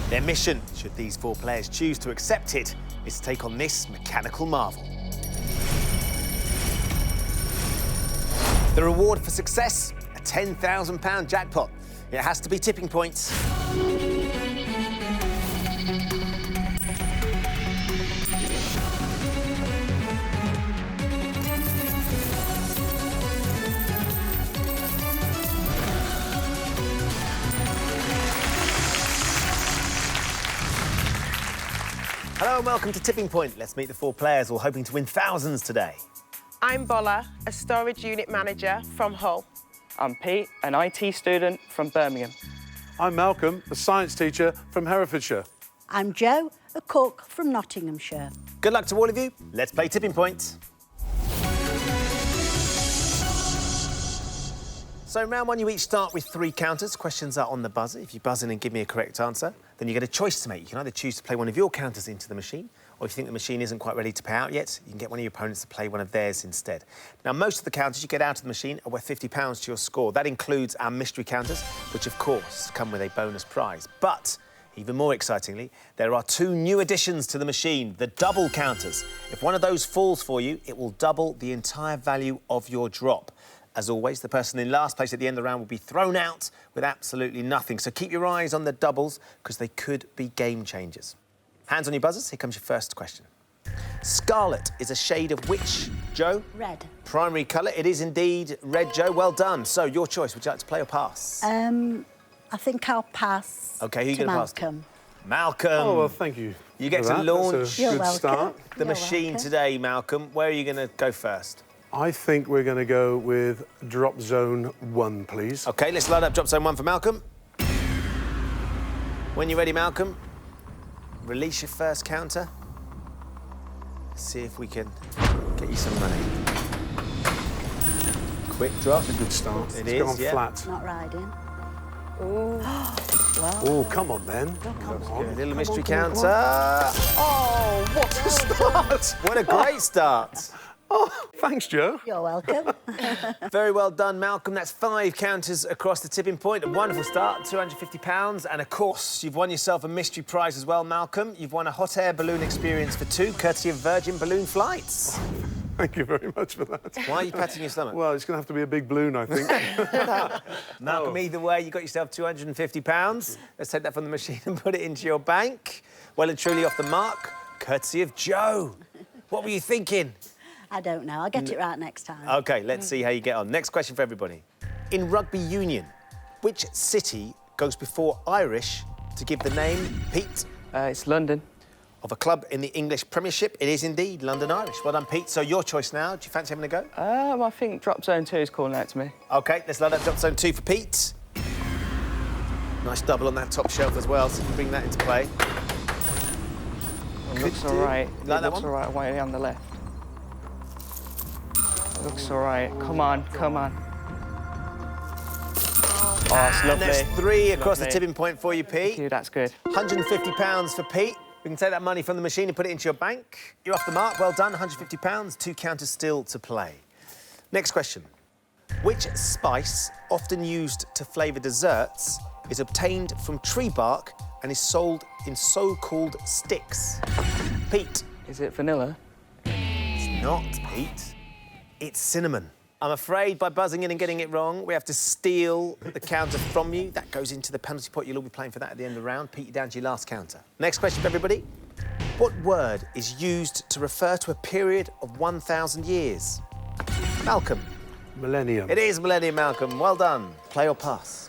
Their mission, should these 4 players choose to accept it, is to take on this mechanical marvel. The reward for success, a £10,000 jackpot. It has to be tipping points. Hello and welcome to Tipping Point. Let's meet the 4 players, all hoping to win thousands today. I'm Bola, a storage unit manager from Hull. I'm Pete, an IT student from Birmingham. I'm Malcolm, a science teacher from Herefordshire. I'm Jo, a cook from Nottinghamshire. Good luck to all of you. Let's play Tipping Point. So round 1, you each start with 3 counters. Questions are on the buzzer. If you buzz in and give me a correct answer, then you get a choice to make. You can either choose to play one of your counters into the machine, or if you think the machine isn't quite ready to pay out yet, you can get one of your opponents to play one of theirs instead. Now, most of the counters you get out of the machine are worth £50 to your score. That includes our mystery counters, which, of course, come with a bonus prize. But, even more excitingly, there are 2 new additions to the machine, the double counters. If one of those falls for you, it will double the entire value of your drop. As always, the person in last place at the end of the round will be thrown out with absolutely nothing. So keep your eyes on the doubles, because they could be game changers. Hands on your buzzers. Here comes your first question. Scarlet is a shade of which, Jo? Red. Primary colour. It is indeed red, Jo. Well done. So, your choice. Would you like to play or pass? I think I'll pass. OK, who are you going to pass to? Malcolm. Malcolm. Oh, well, thank you. You get for to that. launch That's a good start. the machine today, Malcolm. Where are you going to go first? I think we're going to go with drop zone 1, please. OK, let's load up drop zone 1 for Malcolm. When you're ready, Malcolm, release your first counter. See if we can get you some money. Quick drop. That's a good start. It It's is, gone yeah. flat. Not riding. Ooh. Well, Oh, come on, then. come on. A little Come mystery on, come on, counter. come on. Oh, what a start! What a great start. Oh, thanks, Jo. you're welcome. Very well done, Malcolm. That's 5 counters across the tipping point. A wonderful start, £250. And, of course, you've won yourself a mystery prize as well, Malcolm. You've won a hot air balloon experience for 2, courtesy of Virgin Balloon Flights. Thank you very much for that. Why are you patting your stomach? Well, it's going to have to be a big balloon, I think. Malcolm, either way, you got yourself £250. Let's take that from the machine and put it into your bank. Well and truly off the mark, courtesy of Jo. What were you thinking? I don't know. I'll get it right next time. OK, let's see how you get on. Next question for everybody. In rugby union, which city goes before Irish to give the name, Pete? It's London. Of a club in the English Premiership. It is indeed London Irish. Well done, Pete. So your choice now. Do you fancy having a go? I think drop zone 2 is calling out to me. OK, let's load up drop zone 2 for Pete. Nice double on that top shelf as well, so you can bring that into play. It looks all right. You like that looks one? all right way on the left. It looks all right. Come on, come on. Oh, it's lovely. There's 3 across the Lovely. tipping point for you, Pete. Thank you, that's good. £150 for Pete. We can take that money from the machine and put it into your bank. You're off the mark. Well done, £150. 2 counters still to play. Next question. Which spice, often used to flavour desserts, is obtained from tree bark and is sold in so-called sticks? Pete. Is it vanilla? It's not, Pete. It's cinnamon. I'm afraid by buzzing in and getting it wrong, we have to steal the counter from you. That goes into the penalty pot. You'll all be playing for that at the end of the round. Pete, you're down to your last counter. Next question for everybody. What word is used to refer to a period of 1,000 years? Malcolm. Millennium. It is millennium, Malcolm. Well done. Play or pass?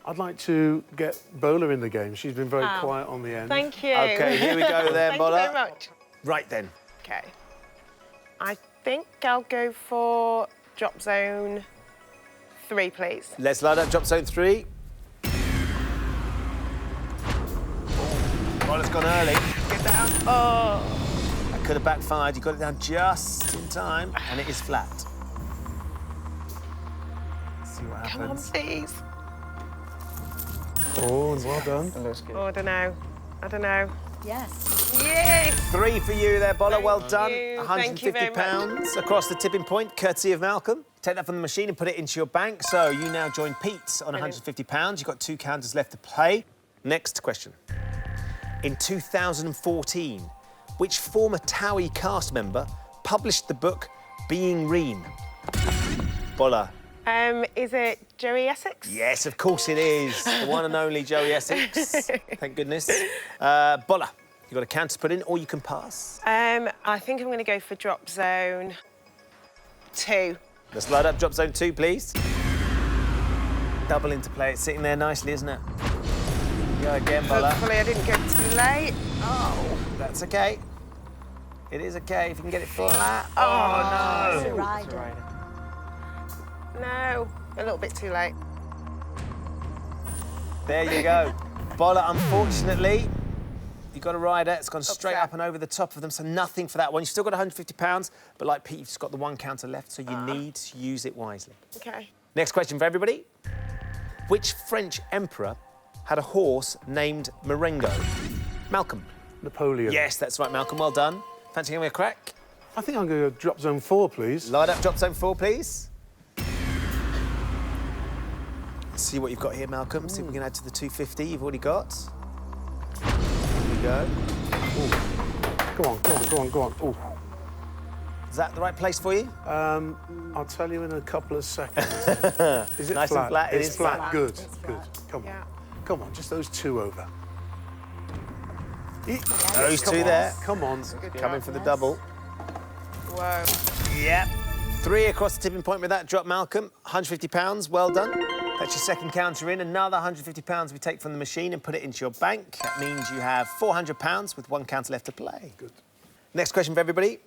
I'd like to get Bola in the game. She's been very quiet on the end. Thank you. OK, here we go then, Thank Bola. you very much. Right then. OK. I think I'll go for drop zone 3, please. Let's load up drop zone 3. Bola's gone early. Get down. Oh. That could have backfired. You got it down just in time, and it is flat. Let's see what Come on, happens. please. Oh, well done. It looks good. Oh, I don't know. I don't know. Yes. Yay! 3 for you there, Bola. Thank Well done. you. Thank you very £150 across the tipping point, courtesy of Malcolm. Take that from the machine and put it into your bank. So you now join Pete on £150. You've got 2 counters left to play. Next question. In 2014, which former Towie cast member published the book Being Ream? Bola. Is it Joey Essex? Yes, of course it is. The one and only Joey Essex. Thank goodness. Bola, you've got a counter to put in, or you can pass. I think I'm going to go for drop zone 2. Let's load up drop zone 2, please. Double into play. It's sitting there nicely, isn't it? Go again, Bola. Hopefully I didn't go too late. Oh. That's okay. It is okay if you can get it flat. It's Oh, a no. rider. No, a little bit too late. There you go. Bola, unfortunately, you've got a rider. It's gone straight Upset. up and over the top of them, so nothing for that one. You've still got £150, but like Pete, you've just got the one counter left, so you need to use it wisely. Okay. Next question for everybody. Which French emperor had a horse named Marengo? Malcolm. Napoleon. Yes, that's right, Malcolm. Well done. Fancy giving me a crack? I think I'm going to go drop zone 4, please. Light up drop zone 4, please. Let's see what you've got here, Malcolm. See if we can add to the 250 you've already got. Here we go. Go on, go on, go on, go on. Ooh. Is that the right place for you? I'll tell you in a couple of seconds. Is it Nice and flat? flat, it It's is flat. flat. Good, It's good. flat. Come Yeah. on. Come on, just those 2 over. Those Come 2 on, there. Come on. Coming for the Yes. double. Whoa. Yep. 3 across the tipping point with that drop, Malcolm. £150, well done. That's your second counter in. Another £150 we take from the machine and put it into your bank. That means you have £400 with 1 counter left to play. Good. Next question for everybody.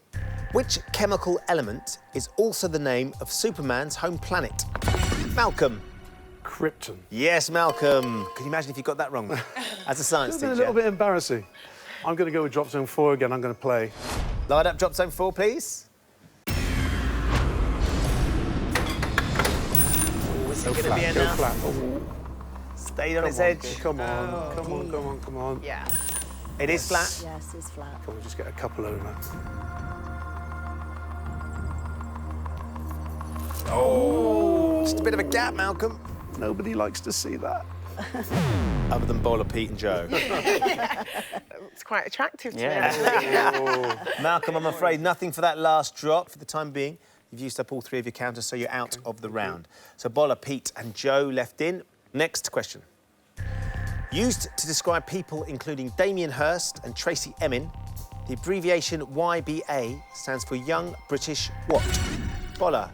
Which chemical element is also the name of Superman's home planet? Malcolm. Krypton. Yes, Malcolm. Can you imagine if you got that wrong as a science It's a teacher? little bit embarrassing. I'm going to go with drop zone 4 again. I'm going to play. Light up drop zone 4, please. Oh, is it going to be Go enough? flat. Oh, Stayed on come its on, edge. Come on, come on, come on, come on. Yeah. It is flat. Yes, it's flat. Can we just get a couple over? Oh, just a bit of a gap, Malcolm. Nobody likes to see that. Other than Bowler, Pete and Joe. It's quite attractive to me, Yeah. actually. Malcolm, I'm afraid nothing for that last drop for the time being. You've used up all 3 of your counters, so you're out of the round. So Bowler, Pete and Joe left in. Next question. Used to describe people including Damien Hirst and Tracy Emin, the abbreviation YBA stands for Young British what? Bowler.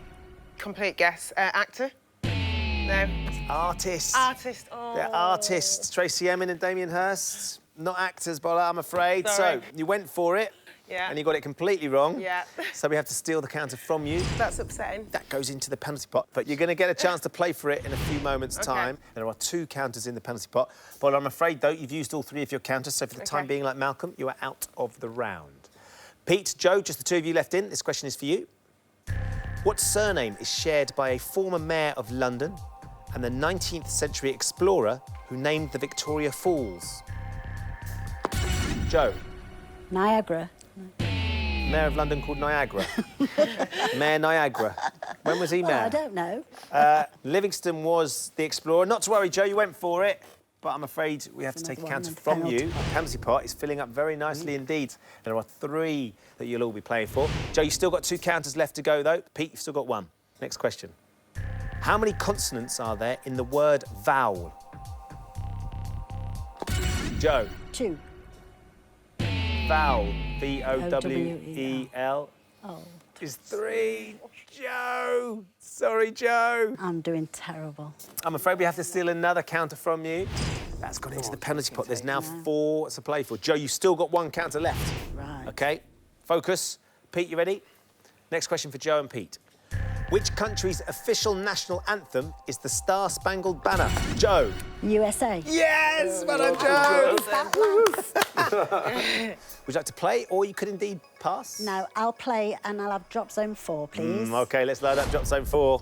Complete guess. Actor? No. Artist. Artist. Oh. They're artists. Tracy Emin and Damien Hirst. Not actors, Bowler, I'm afraid. Sorry. So you went for it. Yeah. And you got it completely wrong. Yeah. So we have to steal the counter from you. That's upsetting. That goes into the penalty pot. But you're going to get a chance to play for it in a few moments' Okay. time. There are 2 counters in the penalty pot. But I'm afraid, though, you've used all 3 of your counters. So for the time Okay. being, like Malcolm, you are out of the round. Pete, Joe, just the 2 of you left in. This question is for you. What surname is shared by a former mayor of London and the 19th century explorer who named the Victoria Falls? Joe. Niagara. Mayor of London called Niagara. Mayor Niagara. When was he Well, mayor? I don't know. Livingston was the explorer. Not to worry, Joe, you went for it. But I'm afraid we have to take a Another one counter in the from penalty you. The penalty pot is filling up very nicely indeed. There are 3 that you'll all be playing for. Joe, you've still got 2 counters left to go, though. Pete, you've still got 1. Next question. How many consonants are there in the word vowel? Joe. 2. Vowel. V-O-W-E-L. Oh, Is 3. Joe. Sorry, Joe. I'm doing terrible. I'm afraid we have to steal another counter from you. That's gone into the penalty pot. There's now 4 to play for. Joe, you've still got 1 counter left. Right. OK, focus. Pete, you ready? Next question for Joe and Pete. Which country's official national anthem is the Star Spangled Banner? Joe. USA. Yes, well done, Joe. That last. Would you like to play, or you could indeed pass? No, I'll play and I'll have drop zone 4, please. OK, let's load up drop zone 4.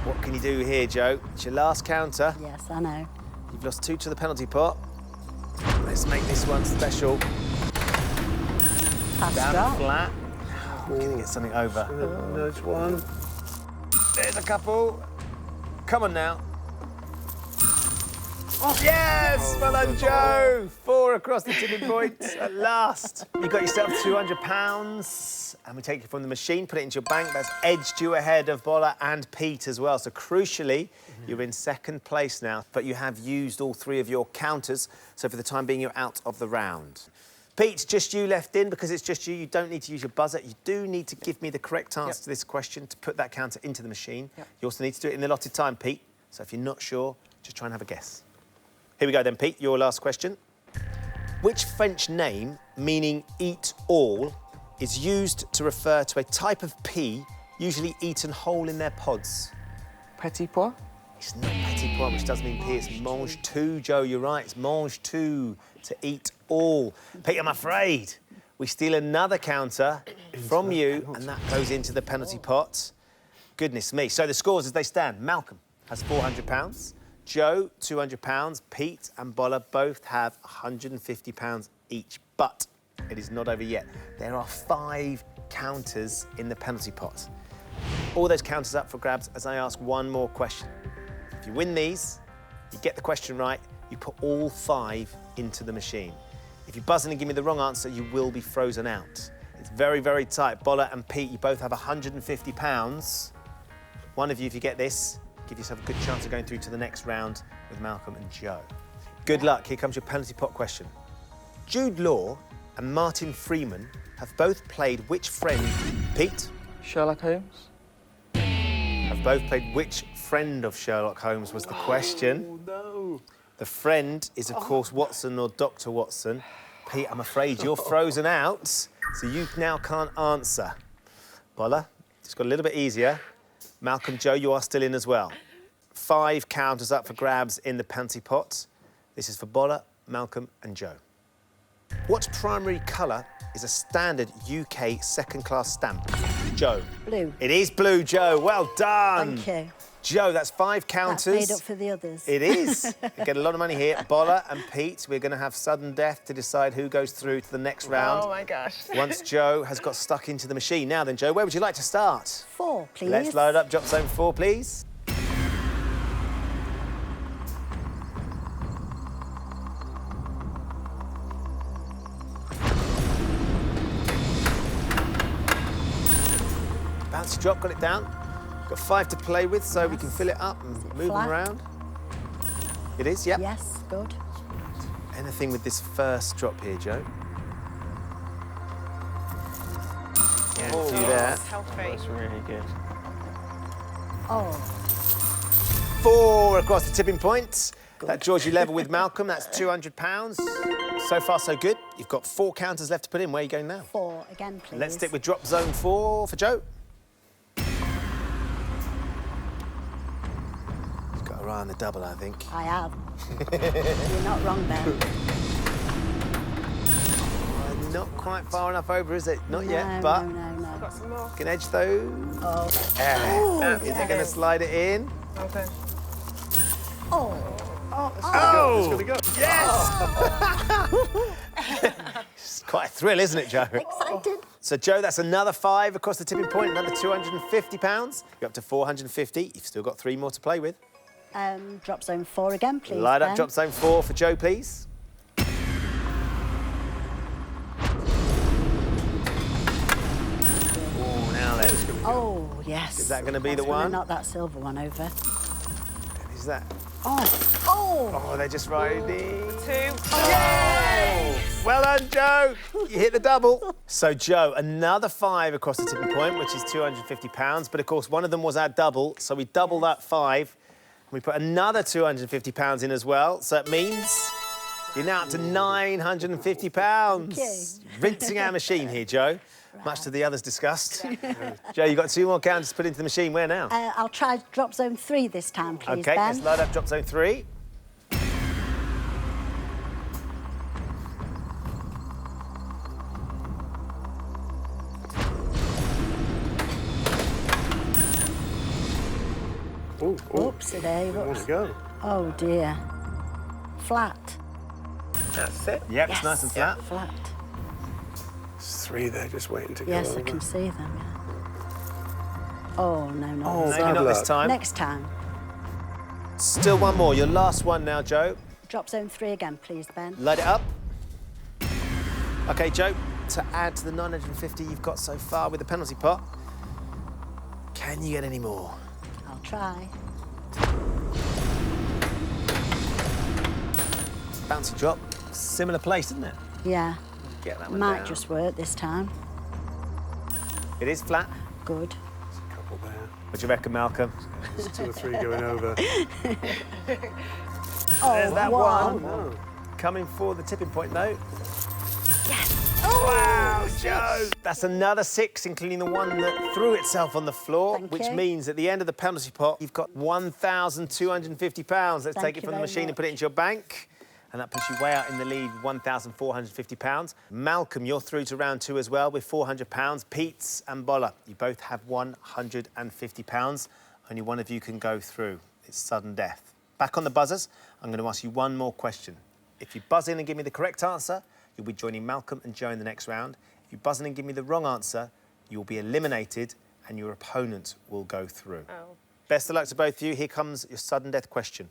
What can you do here, Joe? It's your last counter. Yes, I know. You've lost 2 to the penalty pot. Let's make this one special. Pass Down drop. flat. We're going to get something over. There's 1. There's a couple. Come on now. Yes! Well done, Joe. 4 across the tipping point at last. You got yourself £200. And we take it from the machine, put it into your bank. That's edged you ahead of Bola and Pete as well. So crucially, you're in second place now, but you have used all 3 of your counters. So for the time being, you're out of the round. Pete, just you left in. Because it's just you, you don't need to use your buzzer. You do need to give me the correct answer to this question to put that counter into the machine. You also need to do it in the allotted time, Pete. So if you're not sure, just try and have a guess. Here we go then, Pete, your last question. Which French name, meaning eat all, is used to refer to a type of pea usually eaten whole in their pods? Petit pois. It's not petit pois, which does mean pea. It's mange tout, Joe, you're right. It's mange tout, to eat all. Pete, I'm afraid we steal another counter from you, and that goes into the penalty pot. Goodness me. So the scores as they stand. Malcolm has £400. Joe, £200. Pete and Bola both have £150 each. But it is not over yet. There are 5 counters in the penalty pot. All those counters up for grabs as I ask one more question. If you win these, you get the question right, you put all 5 into the machine. If you buzz in and give me the wrong answer, you will be frozen out. It's very, very tight. Bola and Pete, you both have £150. One of you, if you get this, give yourself a good chance of going through to the next round with Malcolm and Joe. Good luck. Here comes your penalty pot question. Jude Law and Martin Freeman have both played which friend? Pete? Sherlock Holmes. Have both played which friend of Sherlock Holmes was the question. Oh, no. The friend is, of course, Watson or Dr. Watson. Pete, I'm afraid you're frozen out, so you now can't answer. Bola, just got a little bit easier. Malcolm, Joe, you are still in as well. 5 counters up for grabs in the penalty pot. This is for Bola, Malcolm and Joe. What primary colour is a standard UK second-class stamp? Joe. Blue. It is blue, Joe. Well done. Thank you. Joe, that's 5 counters. That's made up for the others. It is. You get a lot of money here. Bola and Pete, we're going to have sudden death to decide who goes through to the next round. Oh, my gosh. Once Joe has got stuck into the machine. Now then, Joe, where would you like to start? 4, please. Let's load up drop zone 4, please. Bouncy drop, got it down. Got 5 to play with, so we can fill it up and move them flat? around. It is, yep. Yes, good. Anything with this first drop here, Joe? Yeah, a few there. Healthy. That's really good. Oh, 4 across the tipping point. That draws you level with Malcolm. That's £200. So far, so good. You've got 4 counters left to put in. Where are you going now? 4 again, please. Let's stick with drop zone 4 for Joe. He's got her eye on the double, I think. I have. You're not wrong, Ben. Not quite far enough over, is it? Not No, yet, but No. Got some more. can edge those. Oh. Is it going to slide it in? Okay. Oh. Oh! It's gonna go. Yes! It's quite a thrill, isn't it, Joe? Excited. So, Joe, that's another 5 across the tipping point, another £250. You're up to 450. You've still got 3 more to play with. Drop zone 4 again, please. Light up Ben. drop zone 4 for Joe, please. Oh, now then. Oh, yes. Is that gonna be That's the gonna one? knock that silver one over. Is that? Oh. Oh. Oh, they're just riding. 2. Well done, Joe. You hit the double. So, Joe, another 5 across the tipping point, which is £250. But, of course, one of them was our double, so we double that 5. We put another £250 in as well, so it means you're now up to £950. Okay. Rinsing our machine here, Joe. Much to the others' disgust. Joe, you've got 2 more counters to put into the machine. Where now? I'll try drop zone 3 this time, please, OK, Ben. let's load up drop zone 3. Oh, Oops, there. Where Oops. to go? Oh, dear. Flat. That's it. Yep, it's nice and flat. Flat. There's 3 there just waiting to go. Yes, I over. can see them, yeah. Oh, no, no. Maybe not this time. Next time. Still one more. Your last one now, Joe. Drop zone 3 again, please, Ben. Load it up. OK, Joe, to add to the 950 you've got so far with the penalty pot, can you get any more? I'll try. Bouncy drop, similar place, isn't it? Yeah. Get that one Might down. just work this time. It is flat. Good. There's a couple there. What do you reckon, Malcolm? There's 2 or 3 going over. Oh, There's that one. one. Coming for the tipping point, though. Yes. Wow, Joe! That's another 6, including the one that threw itself on the floor, Thank which you. means at the end of the penalty pot, you've got £1,250. Let's take it from the machine and put it into your bank. And that puts you way out in the lead, £1,450. Malcolm, you're through to round 2 as well with £400. Pete's and Bolla, you both have £150. Only one of you can go through. It's sudden death. Back on the buzzers, I'm going to ask you one more question. If you buzz in and give me the correct answer, you'll be joining Malcolm and Joe in the next round. If you buzz in and give me the wrong answer, you'll be eliminated and your opponent will go through. Oh. Best of luck to both of you. Here comes your sudden death question.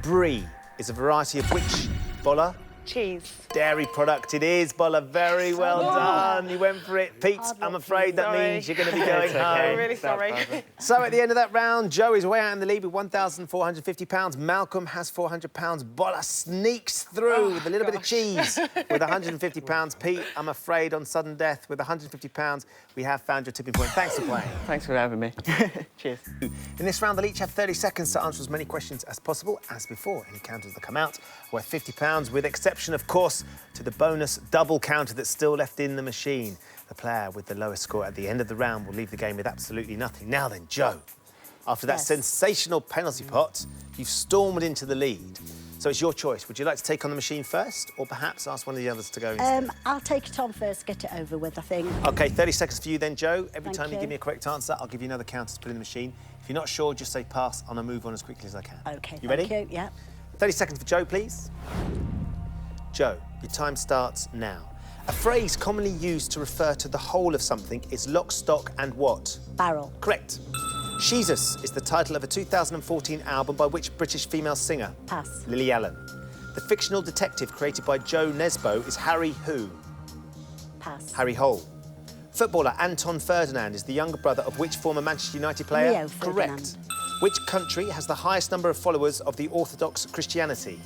Brie is a variety of which, Bolla? Cheese. Dairy product it is, Bolla. Very well done. You went for it. Pete, I'm afraid that Sorry. means you're going to be going home. I'm really sorry. So at the end of that round, Joe is way out in the lead with £1,450. Malcolm has £400. Bolla sneaks through with a little bit of cheese with £150. Pete, I'm afraid, on sudden death with £150. We have found your tipping point. Thanks for playing. Thanks for having me. Cheers. In this round, they'll each have 30 seconds to answer as many questions as possible. As before, any counters that come out are worth £50, with exception, of course, to the bonus double counter that's still left in the machine. The player with the lowest score at the end of the round will leave the game with absolutely nothing. Now then, Joe, after that Yes. sensational penalty pot, you've stormed into the lead. So it's your choice. Would you like to take on the machine first, or perhaps ask one of the others to go instead? I'll take it on first, get it over with, I think. OK, 30 seconds for you then, Joe. Every Thank time you you. give me a correct answer, I'll give you another counter to put in the machine. If you're not sure, just say pass, and I'll move on as quickly as I can. OK, You ready? thank you. Yeah. 30 seconds for Joe, please. Joe, your time starts now. A phrase commonly used to refer to the whole of something is lock, stock and what? Barrel. Correct. Jesus is the title of a 2014 album by which British female singer? Pass. Lily Allen. The fictional detective created by Joe Nesbo is Harry who? Pass. Harry Hole. Footballer Anton Ferdinand is the younger brother of which former Manchester United player? Rio Ferdinand. Correct. Which country has the highest number of followers of the Orthodox Christianity?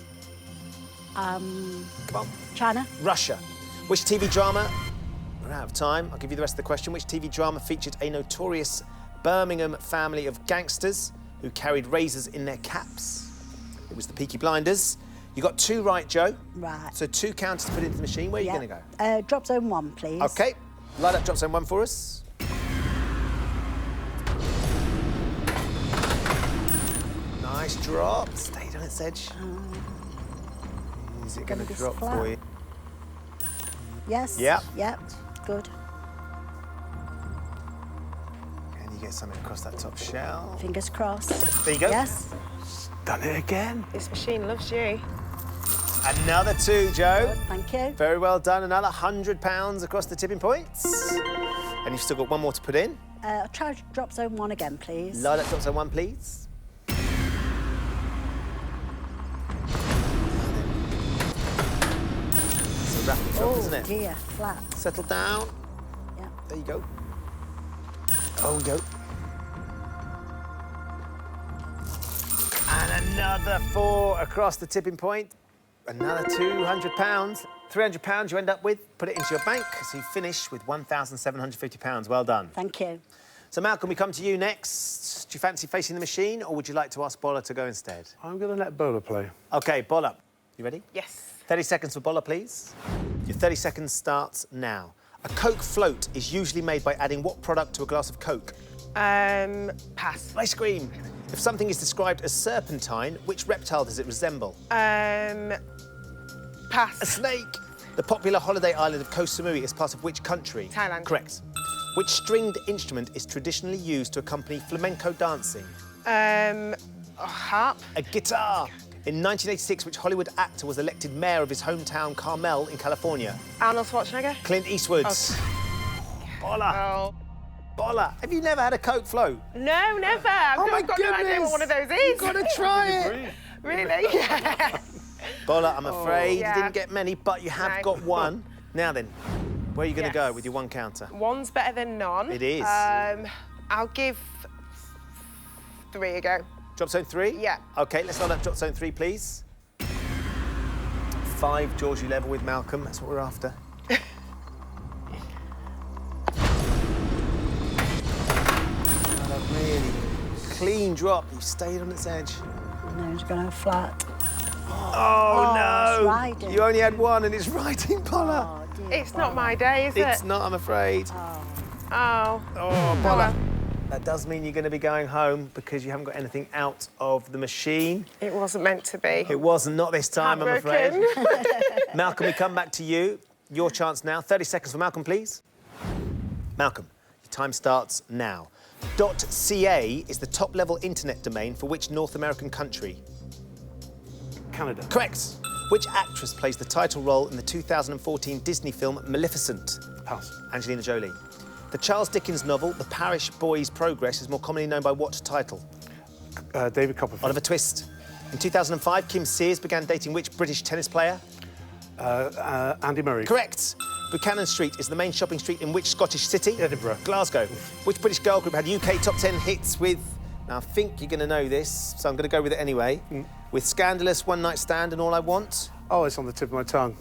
Come on. China. Russia. Which TV drama... We're out of time. I'll give you the rest of the question. Which TV drama featured a notorious Birmingham family of gangsters who carried razors in their caps? It was the Peaky Blinders. You got 2 right, Joe. Right. So 2 counters to put into the machine. Where are you going to go? Drop zone 1, please. OK. Light up drop zone 1 for us. Nice drop. Stayed on its edge. Is it going Gonna to be drop flat. for you? Yes. Yep. Yep. Good. Can you get something across that top shell? Fingers crossed. There you go. Yes. Done it again. This machine loves you. Another 2, Joe. Thank you. Very well done. Another £100 across the tipping points. And you've still got 1 more to put in. I'll try drop zone 1 again, please. Light up drop zone 1, please. It's a rapid drop, isn't it? Dear, flat. Settle down. Yeah. There you go. Oh, we go. And another 4 across the tipping point. Another £200. £300 you end up with. Put it into your bank, so you finish with £1,750. Well done. Thank you. So, Malcolm, we come to you next. Do you fancy facing the machine, or would you like to ask Bolla to go instead? I'm going to let Bola play. OK, Bolla, you ready? Yes. 30 seconds for Bolla, please. Your 30 seconds starts now. A Coke float is usually made by adding what product to a glass of Coke? Pass. Ice cream. If something is described as serpentine, which reptile does it resemble? A Pass. snake. The popular holiday island of Koh Samui is part of which country? Thailand. Correct. Which stringed instrument is traditionally used to accompany flamenco dancing? A harp. A guitar. In 1986, which Hollywood actor was elected mayor of his hometown, Carmel, in California? Arnold Schwarzenegger. Clint Eastwood. Bolla. Oh. Bolla. Have you never had a Coke float? No, never. I've got no idea what one of those is. You've got to try it. Really? Yeah. Bola, I'm afraid Yeah. you didn't get many, but you have No. got one. Now then, where are you going to Yes. go with your one counter? One's better than none. It is. I'll give 3 a go. Drop zone 3? Yeah. OK, let's load up drop zone 3, please. 5, George, you level with Malcolm. That's what we're after. And a really clean drop. You stayed on its edge. No, it's going to flat. Oh, no! it's riding. You only had one, and it's riding, Bola. Oh, dear. It's not my day, is It's it? not, I'm afraid. Oh. Oh, Bola. That does mean you're going to be going home because you haven't got anything out of the machine. It wasn't meant to be. It wasn't, not this time, I'm afraid. Heartbroken. Malcolm, we come back to you. Your chance now. 30 seconds for Malcolm, please. Malcolm, your time starts now. .ca is the top-level internet domain for which North American country? Canada. Correct. Which actress plays the title role in the 2014 Disney film Maleficent? Pass. Angelina Jolie. The Charles Dickens novel The Parish Boy's Progress is more commonly known by what title? David Copperfield. Oliver Twist. In 2005, Kim Sears began dating which British tennis player? Andy Murray. Correct. Buchanan Street is the main shopping street in which Scottish city? Edinburgh. Glasgow. Which British girl group had UK top 10 hits with... Now, I think you're going to know this, so I'm going to go with it anyway. With Scandalous, One Night Stand and All I Want. Oh, it's on the tip of my tongue.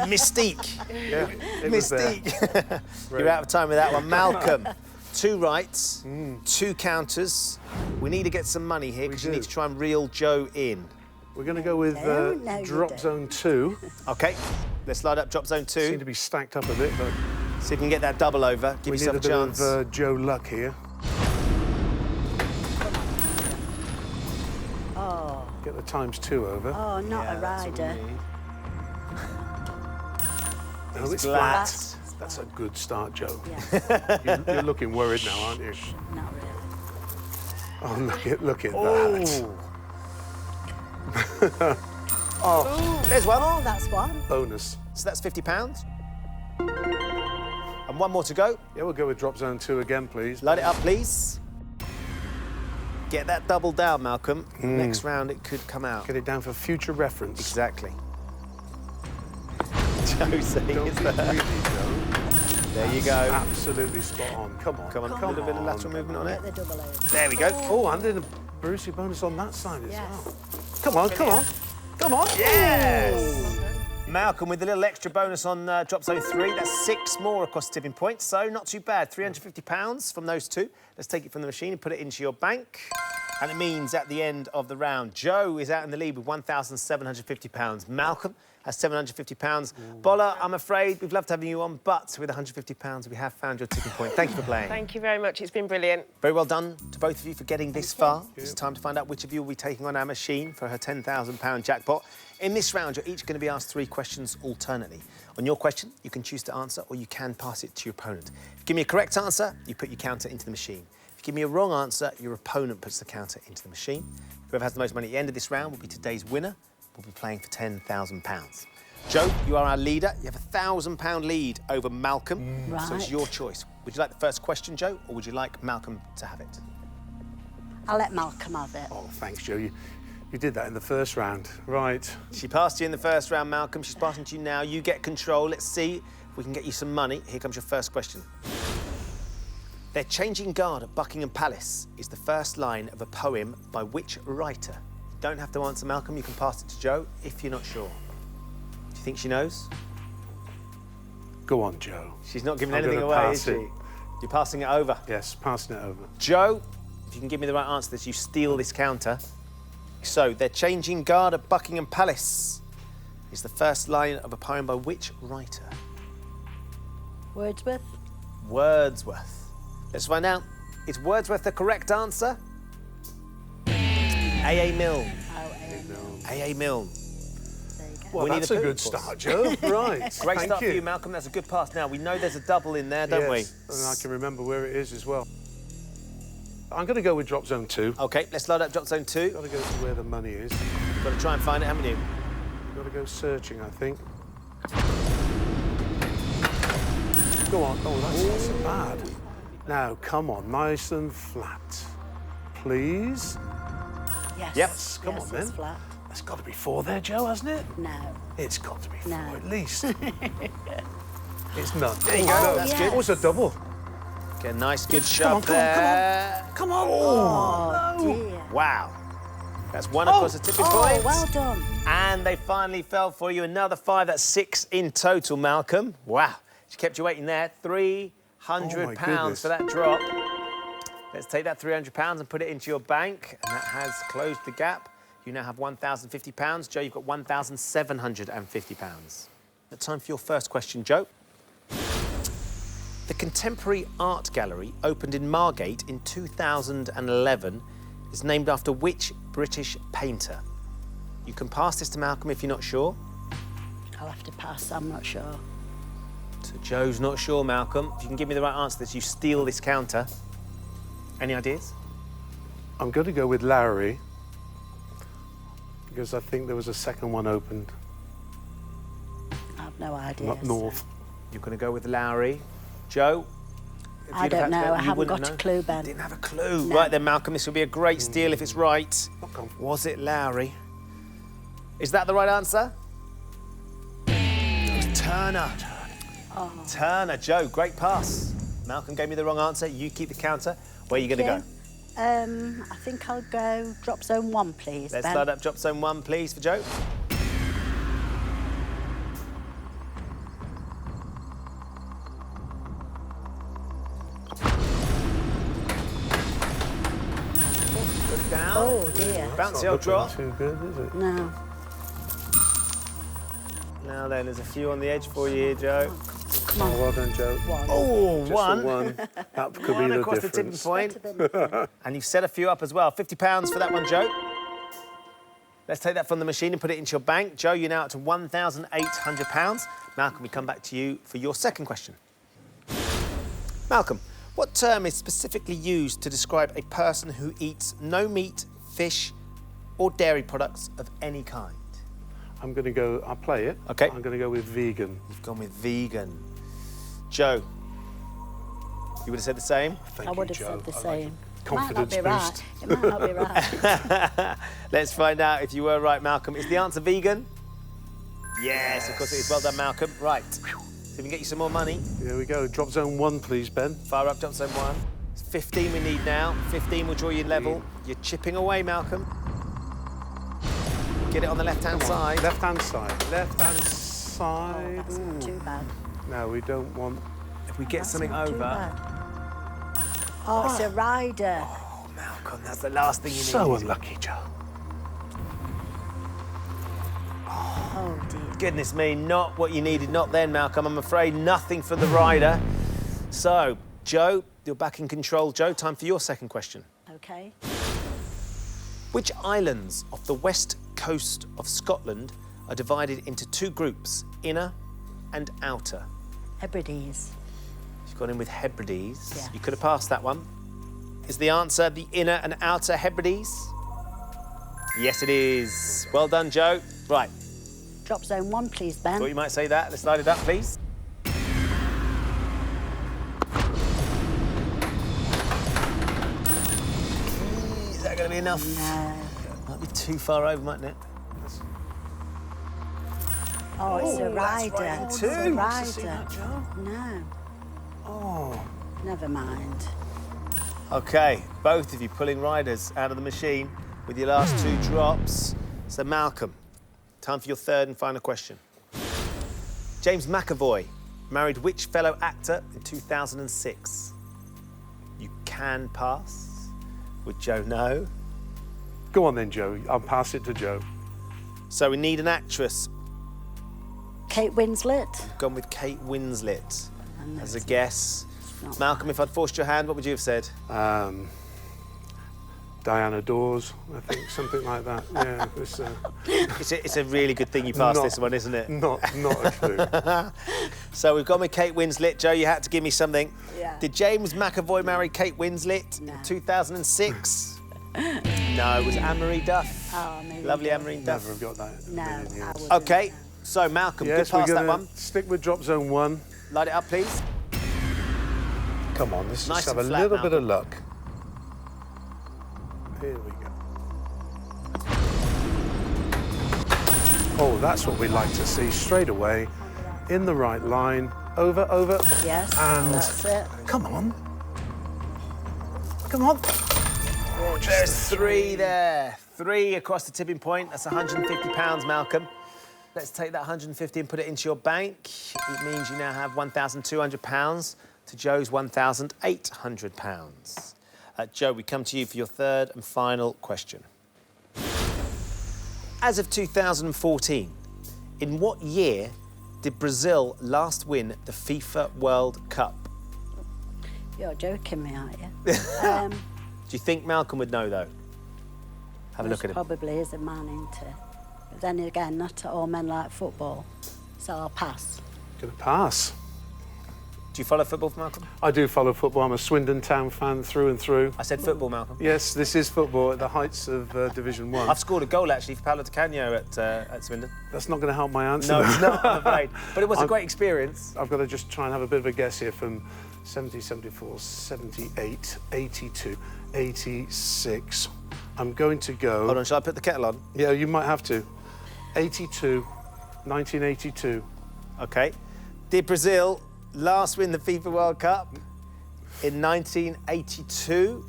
Mystique. Yeah, it was there. Mystique. You're out of time with that one. Malcolm, 2 rights, 2 counters. We need to get some money here because you do. need to try and reel Joe in. We're going to go with No, you drop don't. zone 2. OK, let's load up drop zone 2. Seem to be stacked up a bit, but See if you can get that double over. Give we need yourself a a bit chance. of Joe luck here. Oh, Get the ×2 over. oh, not Yeah, a that's what we rider. need. No, it's flat. flat. That's a good start, Joe. Yeah, You're looking worried now, aren't you? not really. Oh, look at that. Oh, there's one. Oh, that's one. Bonus. So that's £50. And one more to go. Yeah, we'll go with drop zone 2 again, please. Load it up, please. Get that double down, Malcolm. Next round, it could come out. Get it down for future reference. Exactly. Joe saying Don't it's be there. greedy, Joe. There you go. Absolutely spot on. Come on. Come on, a little bit of lateral movement on it. Get the double over. There we go. Oh, and then a Brucey bonus on that side as Yes. well. Come on, come on. Come on. Yes! Malcolm with a little extra bonus on drop zone 3. That's 6 more across the tipping point, so not too bad. £350 from those 2. Let's take it from the machine and put it into your bank. And it means at the end of the round, Joe is out in the lead with £1,750. Malcolm has £750. Bola, I'm afraid we'd love to have you on, but with £150, we have found your tipping point. Thank you for playing. Thank you very much. It's been brilliant. Very well done to both of you for getting this far. It's time to find out which of you will be taking on our machine for her £10,000 jackpot. In this round, you're each going to be asked 3 questions alternately. On your question, you can choose to answer or you can pass it to your opponent. If you give me a correct answer, you put your counter into the machine. If you give me a wrong answer, your opponent puts the counter into the machine. Whoever has the most money at the end of this round will be today's winner. We'll be playing for £10,000. Joe, you are our leader. You have a £1,000 lead over Malcolm. So it's Right. your choice. Would you like the first question, Joe, or would you like Malcolm to have it? I'll let Malcolm have it. Oh, thanks, Joe. You did that in the first round. Right. She passed you in the first round, Malcolm. She's passing to you now. You get control. Let's see if we can get you some money. Here comes your first question. Their changing guard at Buckingham Palace is the first line of a poem by which writer? You don't have to answer, Malcolm. You can pass it to Joe if you're not sure. Do you think she knows? Go on, Joe. She's not giving I'm anything gonna away, pass is she? it. You're passing it over. Yes, passing it over. Joe, if you can give me the right answer to this, you steal this counter. So, their changing guard at Buckingham Palace is the first line of a poem by which writer? Wordsworth? Wordsworth. Let's find out. Is Wordsworth the correct answer? A.A. Milne. Oh, A.A. Milne. there you go. Well, We need that's a a coup, good of course. start, Joe. Right. Great Thank start for you, Malcolm. That's a good pass. Now, we know there's a double in there, don't Yes, we? and I can remember where it is as well. I'm going to go with drop zone 2. OK, let's load up drop zone 2. Got to go to where the money is. Got to try and find it, haven't you? Got to go searching, I think. Go on. Oh, that's not so bad. Now, come on, nice and flat. Please. Yes. Yep. Come yes, on, it's then. flat. There's got to be 4 there, Joe, hasn't it? No. It's got to be 4 No. at least. It's none. There you go. Oh, That's yes. good. It was a double. Get a nice, good Come on, shove come on, there. come on. Come on. Oh, dear. Wow. That's 1 across the tipping Oh, point. well done. And they finally fell for you. Another 5. That's 6 in total, Malcolm. Wow. She kept you waiting there. £300 goodness. for that drop. Let's take that £300 and put it into your bank. And that has closed the gap. You now have £1,050. Joe, you've got £1,750. Time for your first question, Joe. The Contemporary Art Gallery, opened in Margate in 2011, is named after which British painter? You can pass this to Malcolm if you're not sure. I'll have to pass, I'm not sure. So Joe's not sure, Malcolm. If you can give me the right answer to this, you steal this counter. Any ideas? I'm going to go with Larry because I think there was a second one opened I have no idea. up north. You're going to go with Lowry. Joe? If I you'd have don't had to know. go, I you haven't wouldn't got a know. clue, Ben. Didn't have a clue. No. Right then, Malcolm, this will be a great steal if it's right. Not confident. Was it Lowry? Is that the right answer? It was Turner. Oh. Turner, Joe, great pass. Malcolm gave me the wrong answer. You keep the counter. Where are you going to go? I think I'll go drop zone 1, please, Let's Ben. start up drop zone 1, please, for Joe. Put it down. Oh, dear. Bouncy Not old drop. looking too good, is it? No. Now then, there's a few on the edge for you here, Joe. Come Oh, on. well done, Joe. Oh, Just one. a 1. That could One be the across the tipping difference. point. Better than nothing. And you've set a few up as well. £50 for that one, Joe. Let's take that from the machine and put it into your bank. Joe, you're now up to £1,800. Malcolm, we come back to you for your second question. Malcolm, what term is specifically used to describe a person who eats no meat, fish, or dairy products of any kind? I'm going to go, I'll play it. OK. I'm going to go with vegan. You've gone with vegan. Joe, you would have said the same? Thank I you, would have Joe. said the I like same. it. It might not Confidence be right. boost. It might not be right. Let's find out if you were right, Malcolm. Is the answer vegan? Yes, of course it is. Well done, Malcolm. Right. So if we can get you some more money, Here we go. Drop zone 1, please, Ben. fire up drop zone 1. It's 15 we need now. 15 will draw you level. You're chipping away, Malcolm. Get it on the left-hand side. Left-hand side. Left-hand Oh, side. that's not too bad. No, we don't want... If we get That's something not too over... bad. Oh, it's a rider. Oh, Malcolm, that's the last thing you need. So unlucky, Joe. Oh, dear. Goodness me, not what you needed, not then, Malcolm. I'm afraid nothing for the rider. So, Joe, you're back in control. Joe, time for your second question. OK. Which islands off the west coast of Scotland are divided into 2 groups, inner and outer? Hebrides. You've gone in with Hebrides. Yeah. You could have passed that one. Is the answer the inner and outer Hebrides? Yes, it is. Well done, Joe. Right, Drop zone 1, please, Ben. thought you might say that. Let's light it up, please. Is that going to be enough? No. Might be too far over, mightn't it? Oh, it's a Oh, that's rider. right, It's too. a Must have seen rider. that, Joe. No. Oh. Never mind. OK, both of you pulling riders out of the machine with your last 2 drops. So, Malcolm, time for your third and final question. James McAvoy married which fellow actor in 2006? You can pass. Would Joe know? Go on then, Joe. I'll pass it to Joe. So we need an actress. Kate Winslet. Gone with Kate Winslet And as a that's guess. not Malcolm, if I'd forced your hand, what would you have said? Diana Dawes, I think, something like that. Yeah, It's a really good thing you passed Not- this one, isn't it? not a clue. So we've gone with Kate Winslet. Joe, you had to give me something. Yeah. Did James McAvoy marry Kate Winslet No. in 2006? No, it was Anne-Marie Duff. Oh, maybe. Lovely Anne-Marie Duff. Never have got that. No, in a million I years. wouldn't. OK, so Malcolm, Yes, good we're pass that gonna one. stick with drop zone 1. Light it up, please. Come on, let's Nice just have a and flat, little bit of Malcolm. luck. Here we go. Oh, that's what we like to see straight away. In the right line. Over, over. Yes, And that's it. come on. Come on. There's 3 there. 3 across the tipping point. That's £150, Malcolm. Let's take that 150 and put it into your bank. It means you now have £1,200 to Joe's £1,800. Joe, we come to you for your third and final question. As of 2014, in what year did Brazil last win the FIFA World Cup? You're joking me, aren't you? Do you think Malcolm would know, though? Have a look at him. Probably is a man, isn't he? But then again, not all men like football, so I'll pass. Gonna pass. Do you follow football, Malcolm? I do follow football. I'm a Swindon Town fan through and through. I said football, Malcolm. Yes, this is football at the heights of Division 1. I've scored a goal, actually, for Paolo Di Canio at Swindon. That's not going to help my answer. No, though. it's not, I'm afraid. But it was a great experience. I've got to just try and have a bit of a guess here from 70, 74, 78, 82, 86. I'm going to go... Hold on, shall I put the kettle on? Yeah, you might have to. 82, 1982. OK. Did Brazil last win the FIFA World Cup in 1982?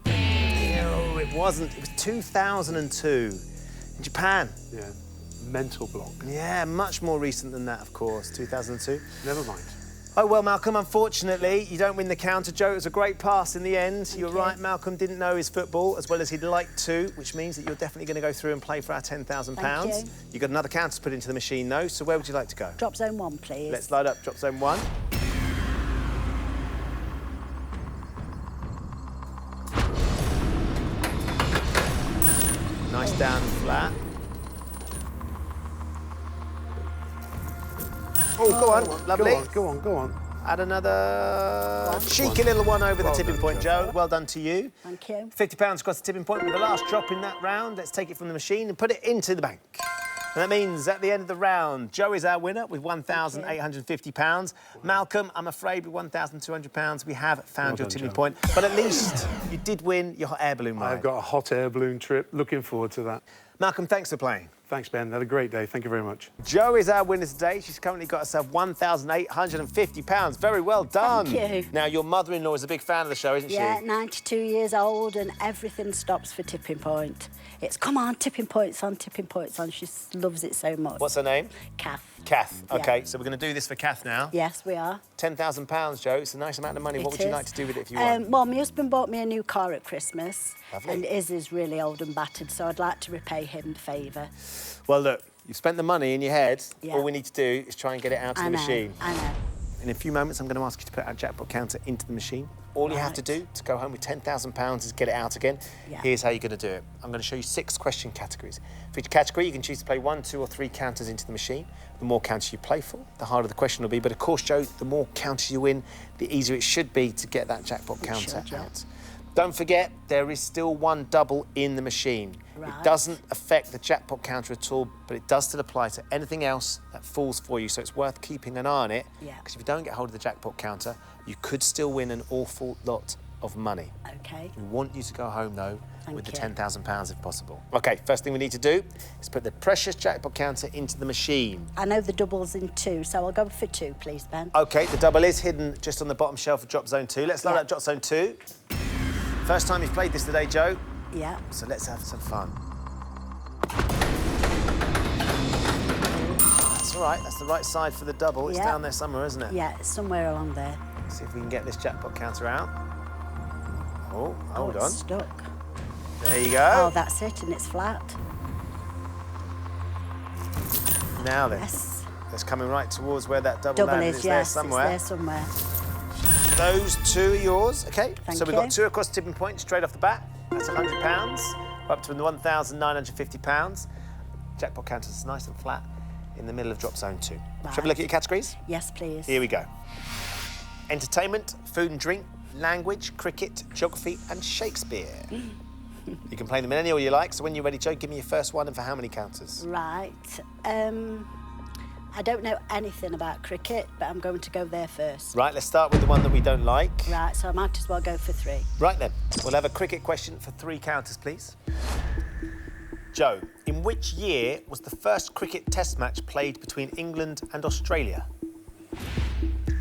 No, it wasn't. It was 2002 in Japan. Yeah, mental block. Yeah, much more recent than that, of course, 2002. Never mind. Oh, well, Malcolm, unfortunately, you don't win the counter, Joe. It was a great pass in the end. You're you. right, Malcolm didn't know his football as well as he'd like to, which means that you're definitely going to go through and play for our £10,000. Thank you. You've got another counter to put into the machine, though, so where would you like to go? Drop zone 1, please. Let's load up drop zone 1. Nice down flat. Oh, go on, lovely. Go on, go on. Add another cheeky little one over the tipping point, Joe. Well done to you. Thank you. £50 across the tipping point with the last drop in that round. Let's take it from the machine and put it into the bank. And that means at the end of the round, Joe is our winner with £1,850. Malcolm, I'm afraid with £1,200, we have found your tipping point. But at least you did win your hot air balloon ride. I've got a hot air balloon trip. Looking forward to that. Malcolm, thanks for playing. Thanks, Ben. Had a great day. Thank you very much. Jo is our winner today. She's currently got herself £1,850. Very well done. Thank you. Now, your mother-in-law is a big fan of the show, isn't Yeah, she? 92 years old and everything stops for tipping point. It's, come on, tipping points on, tipping points on. She loves it so much. What's her name? Kath. Kath. Yeah. OK, so we're going to do this for Kath now. Yes, we are. £10,000, Joe. It's a nice amount of money. What would you is. like to do with it if you want? Well, my husband bought me a new car at Christmas. Lovely. And Iz is really old and battered, so I'd like to repay him the favour. Well, look, you've spent the money in your head. Yeah. All we need to do is try and get it out to the machine. I know. In a few moments, I'm going to ask you to put our jackpot counter into the machine. All you have to do to go home with £10,000 is get it out again. Yeah. Here's how you're going to do it. I'm going to show you 6 question categories. For each category, you can choose to play 1, 2 or 3 counters into the machine. The more counters you play for, the harder the question will be. But of course, Joe, the more counters you win, the easier it should be to get that jackpot counter should, yeah. out. Don't forget, there is still 1 double in the machine. Right. It doesn't affect the jackpot counter at all, but it does still apply to anything else that falls for you, so it's worth keeping an eye on it. Yeah. Because if you don't get hold of the jackpot counter, you could still win an awful lot of money. OK. We want you to go home, though, with the Thank £10,000 if possible. OK, first thing we need to do is put the precious jackpot counter into the machine. I know the double's in 2, so I'll go for 2, please, Ben. OK, the double is hidden just on the bottom shelf of drop zone 2. Let's load up drop zone 2. First time you've played this today, Joe. Yeah. So let's have some fun. That's all right. That's the right side for the double. It's Yeah. down there somewhere, isn't it? Yeah, it's somewhere along there. Let's see if we can get this jackpot counter out. Oh, hold it's on. Stuck. There you go. Oh, that's it, and it's flat. Now then. Yes. It's coming right towards where that double Double landed. is, It's yes, there somewhere. it's there somewhere. Those 2 are yours, OK? Thank so we've you. got 2 across the tipping point straight off the bat. That's £100. We're up to £1,950. Jackpot counter is nice and flat in the middle of drop zone 2. Shall we have a look at your categories? Yes, please. Here we go. Entertainment, food and drink, language, cricket, geography and Shakespeare. You can play them in any order you like, so when you're ready, Joe, give me your first one and for how many counters? Right. I don't know anything about cricket, but I'm going to go there first. Right, let's start with the one that we don't like. Right, so I might as well go for 3. Right then, we'll have a cricket question for 3 counters, please. Joe, in which year was the first cricket test match played between England and Australia?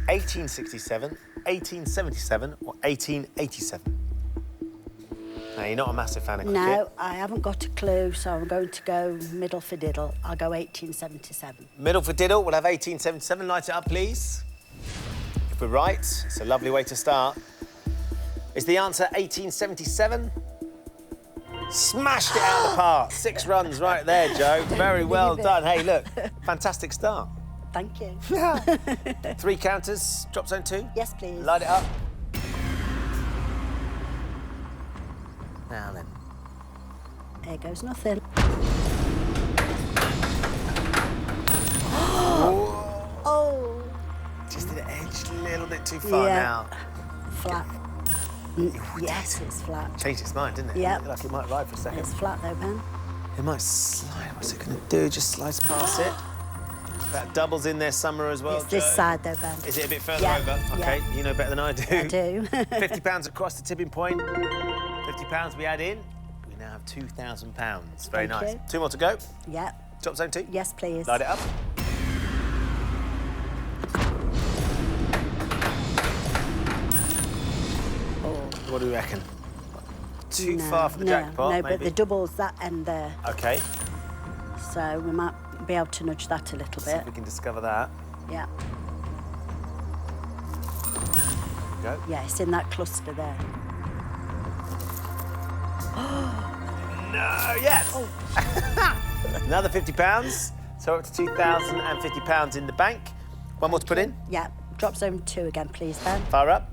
1867, 1877 or 1887? Now, you're not a massive fan of cricket. No, I haven't got a clue, so I'm going to go middle for diddle. I'll go 1877. Middle for diddle, we'll have 1877. Light it up, please. If we're right, it's a lovely way to start. Is the answer 1877? Smashed it out of the park. 6 runs right there, Joe. Very well done. Hey, look, fantastic start. Thank you. 3 counters, drop zone 2. Yes, please. Light it up. Now then. There goes nothing. Oh. Just did it edge a little bit too far now. Flat. Yes, it's flat. Changed its mind, didn't it? Yep. It looked like it might ride for a second. It's flat though, Ben. It might slide. What's it going to do? Just slice past it. That double's in there somewhere as well, It's this Joe. side though, Ben. Is it a bit further Yeah, over? Okay, yeah. you know better than I do. I do. £50 across the tipping point. £50 we add in. We now have £2,000. Very Thank nice. you. 2 more to go. Yeah. Drop zone 2. Yes, please. Light it up. What do we reckon? Too far for the jackpot, No, maybe? but the double's that end there. OK, So we might be able to nudge that a little see if bit. we can discover that. Yeah. Go. Yeah, it's in that cluster there. No, yes! Another £50. So up to £2,050 in the bank. One more to put in. Yeah. Drop zone 2 again, please, Ben. Fire up.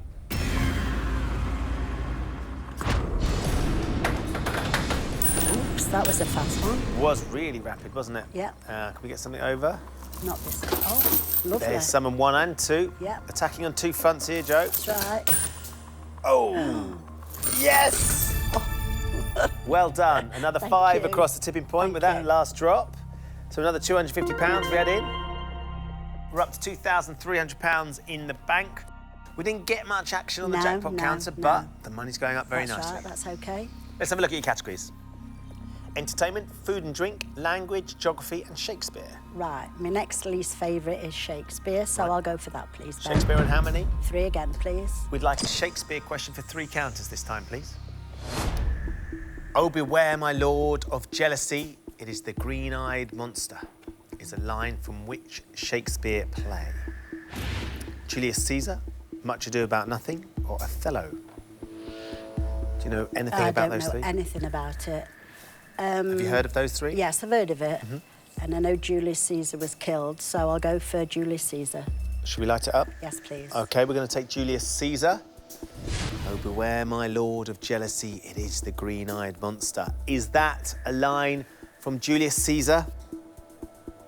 Oops, that was a fast one. Was really rapid, wasn't it? Yeah. Can we get something over? Not this. Oh, lovely. There's summon 1 and 2. Yeah. Attacking on 2 fronts here, Joe. That's right. Oh! Yes! Well done. Another Thank 5 you. across the tipping point with that you. last drop. So another £250 we had in. We're up to £2,300 in the bank. We didn't get much action on the jackpot counter, but the money's going up very That's nicely. right, that's OK. Let's have a look at your categories. Entertainment, food and drink, language, geography and Shakespeare. Right, my next least favourite is Shakespeare, so I'll go for that, please, Ben. Shakespeare and how many? 3 again, please. We'd like a Shakespeare question for 3 counters this time, please. Oh, beware, my lord, of jealousy. It is the green-eyed monster. Is a line from which Shakespeare play? Julius Caesar, Much Ado About Nothing, or Othello? Do you know anything about those 3? I don't know anything about it. Have you heard of those 3? Yes, I've heard of it. And I know Julius Caesar was killed, so I'll go for Julius Caesar. Should we light it up? Yes, please. OK, we're going to take Julius Caesar. Oh, beware, my lord of jealousy, it is the green-eyed monster. Is that a line from Julius Caesar?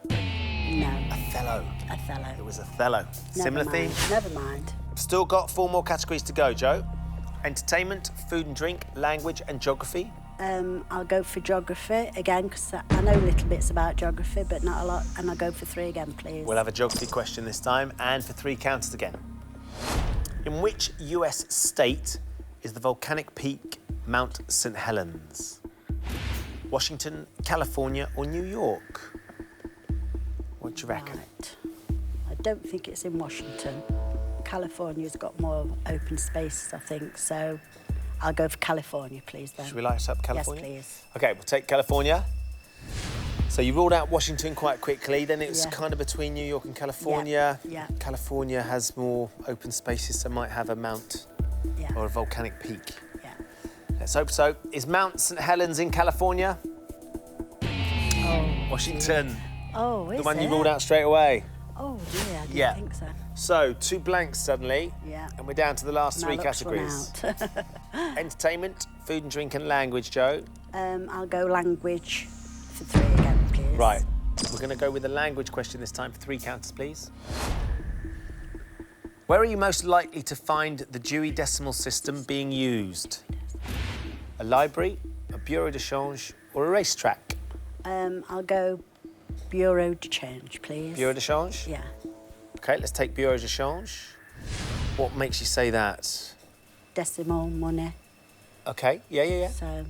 No. Othello. Othello. It was Othello. Similar theme. Never mind. Still got 4 more categories to go, Joe. Entertainment, food and drink, language and geography. I'll go for geography again, because I know little bits about geography, but not a lot. And I'll go for 3 again, please. We'll have a geography question this time, and for 3 counters again. In which US state is the volcanic peak Mount St. Helens? Washington, California, or New York? What do you reckon? Right. I don't think it's in Washington. California's got more open spaces, I think, so I'll go for California, please, then. Should we light up California? Yes, please. OK, we'll take California. So you ruled out Washington quite quickly, then it was Yeah. kind of between New York and California. Yeah. California has more open spaces, so might have a mount Yeah. or a volcanic peak. Yeah. Let's hope so. Is Mount St. Helens in California? Oh, Washington. oh, is The one it? you ruled out straight away. Oh, dear, I didn't Yeah. think so. So, 2 blanks suddenly. Yeah. And we're down to the last My 3 luck's run categories. out. Entertainment, food and drink and language, Joe. I'll go language for 3 again, please. Right. We're going to go with a language question this time for 3 counters, please. Where are you most likely to find the Dewey Decimal System being used? A library, a bureau de change, or a racetrack? I'll go Bureau de Change, please. Bureau de change? Yeah. OK, let's take bureau de change. What makes you say that? Decimal money. OK, yeah. So,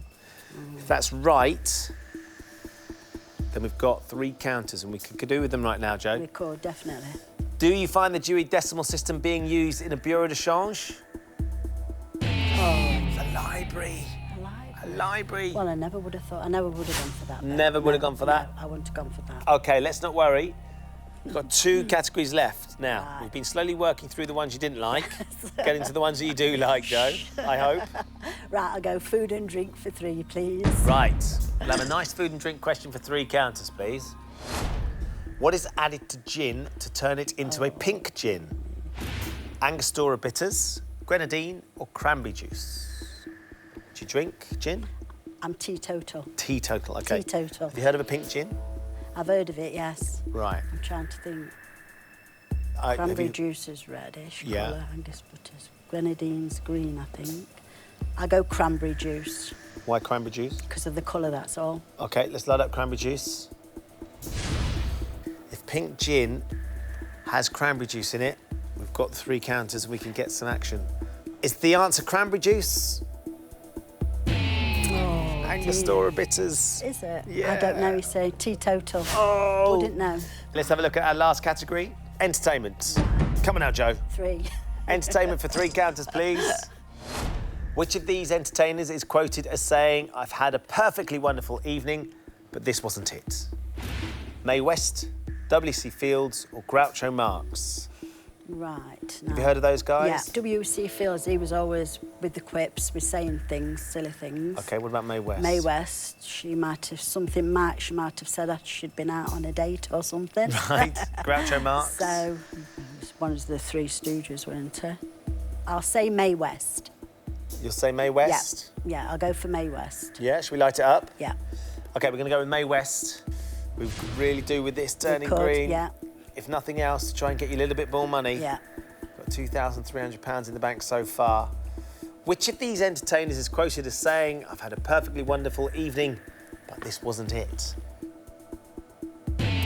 If that's right, then we've got 3 counters, and we could do with them right now, Joe. We could, definitely. Do you find the Dewey Decimal System being used in a bureau de change? Oh. The library. A library. Well, I never would have thought. I never would have gone for that. though. Never would have No, gone for that? No, I wouldn't have gone for that. OK, let's not worry. We've got 2 categories left now. Right. We've been slowly working through the ones you didn't like, getting to the ones that you do like, Joe, I hope. Right, I'll go food and drink for 3, please. Right. We'll have a nice food and drink question for 3 counters, please. What is added to gin to turn it into a pink gin? Angostura bitters, grenadine, or cranberry juice? Do you drink gin? I'm teetotal. Teetotal, OK. Teetotal. Have you heard of a pink gin? I've heard of it, yes. Right. I'm trying to think. Have Cranberry you- juice is reddish Yeah. colour, Angus butters. Grenadine's green, I think. I'll go cranberry juice Why cranberry juice? because of the colour, that's all. OK, let's load up cranberry juice. If pink gin has cranberry juice in it, we've got 3 counters and we can get some action. Is the answer cranberry juice? Oh, Angostura bitters. is it? Yeah. I don't know, you say teetotal. Oh! Wouldn't know. Let's have a look at our last category, entertainment. Come on now, Joe. 3. Entertainment for 3 counters, please. Which of these entertainers is quoted as saying, "I've had a perfectly wonderful evening, but this wasn't it"? Mae West, W.C. Fields, or Groucho Marx? Right. Have you heard of those guys? Yeah, W.C. Fields, he was always with the quips, with saying things, silly things. OK, what about Mae West? Mae West, she might have said that she'd been out on a date or something. Right, Groucho Marx. So, it's one of the 3 Stooges, weren't her? I'll say Mae West. You'll say Mae West? Yeah, I'll go for Mae West. Yeah, should we light it up? Yeah. OK, we're going to go with Mae West. We really do with this turning could, green. yeah. If nothing else, to try and get you a little bit more money. Yeah. Got £2,300 in the bank so far. Which of these entertainers is quoted as saying, "I've had a perfectly wonderful evening, but this wasn't it"?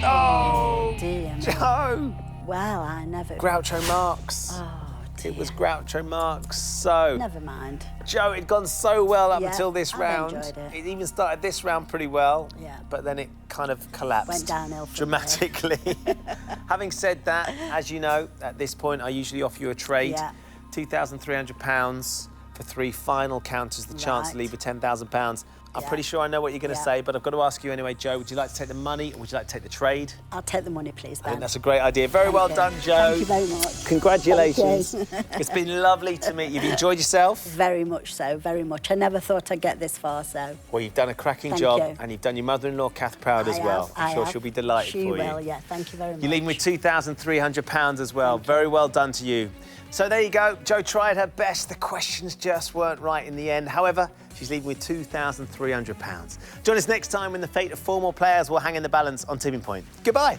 Oh, Dear me. Joe! Well, I never... Groucho Marx. Oh, dear. It was Groucho Marx. So, Never mind. Joe, it'd gone so well up Yeah, until this I've round. enjoyed it. It even started this round pretty well. Yeah. But then it kind of collapsed. Went downhill from dramatically. Having said that, as you know, at this point, I usually offer you a trade. Yeah. £2,300 for 3 final counters, the chance to Right. leave with £10,000. I'm Yeah. pretty sure I know what you're going to Yeah. say, but I've got to ask you anyway, Joe, would you like to take the money or would you like to take the trade? I'll take the money, please, I Ben. think that's a great idea. Very well you. done, Joe. Thank you very much. Congratulations. Thank It's been lovely to meet you. Have you enjoyed yourself? Very much so, very much. I never thought I'd get this far, so... Well, you've done a cracking Thank job you. and you've done your mother-in-law, Kath, proud as well. I'm sure she'll be delighted She for you. will, yeah. Thank you very much. You're leaving with £2,300 as well. Very well done to you. So there you go. Jo tried her best. The questions just weren't right in the end. However, she's leaving with £2,300. Join us next time when the fate of 4 more players will hang in the balance on Tipping Point. Goodbye.